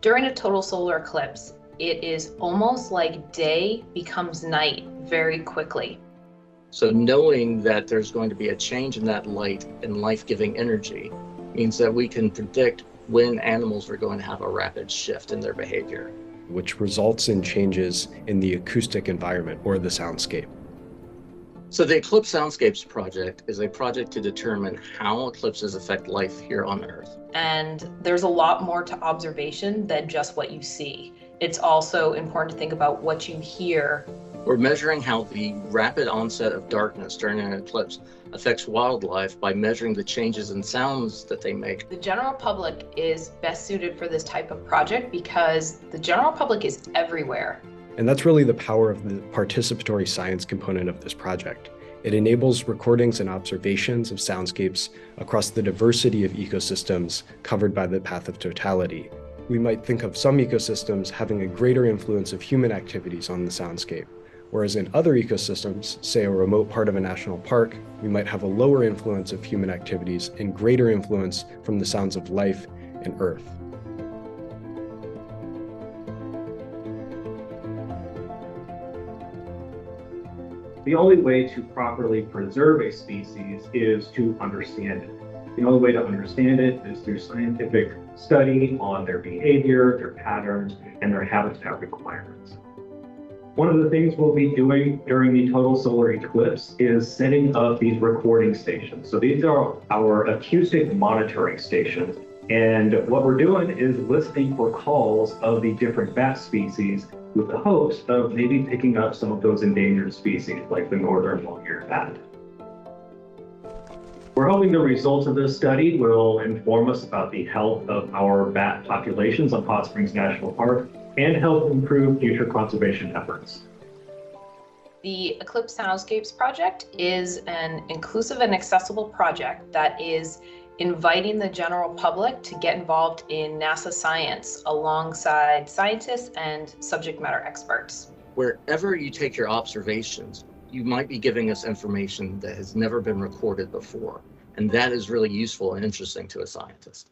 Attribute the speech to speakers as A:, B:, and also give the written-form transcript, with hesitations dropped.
A: During a total solar eclipse, it is almost like day becomes night very quickly.
B: So knowing that there's going to be a change in that light and life-giving energy means that we can predict when animals are going to have a rapid shift in their behavior,
C: which results in changes in the acoustic environment or the soundscape.
B: So the Eclipse Soundscapes project is a project to determine how eclipses affect life here on Earth.
A: And there's a lot more to observation than just what you see. It's also important to think about what you hear.
B: We're measuring how the rapid onset of darkness during an eclipse affects wildlife by measuring the changes in sounds that they make.
A: The general public is best suited for this type of project because the general public is everywhere.
C: And that's really the power of the participatory science component of this project. It enables recordings and observations of soundscapes across the diversity of ecosystems covered by the path of totality. We might think of some ecosystems having a greater influence of human activities on the soundscape, whereas in other ecosystems, say a remote part of a national park, we might have a lower influence of human activities and greater influence from the sounds of life and Earth.
D: The only way to properly preserve a species is to understand it. The only way to understand it is through scientific study on their behavior, their patterns, and their habitat requirements. One of the things we'll be doing during the total solar eclipse is setting up these recording stations. So these are our acoustic monitoring stations. And what we're doing is listening for calls of the different bat species with the hopes of maybe picking up some of those endangered species like the northern long-eared bat. We're hoping the results of this study will inform us about the health of our bat populations on Hot Springs National Park and help improve future conservation efforts.
A: The Eclipse Soundscapes project is an inclusive and accessible project that is inviting the general public to get involved in NASA science alongside scientists and subject matter experts.
B: Wherever you take your observations, you might be giving us information that has never been recorded before, and that is really useful and interesting to a scientist.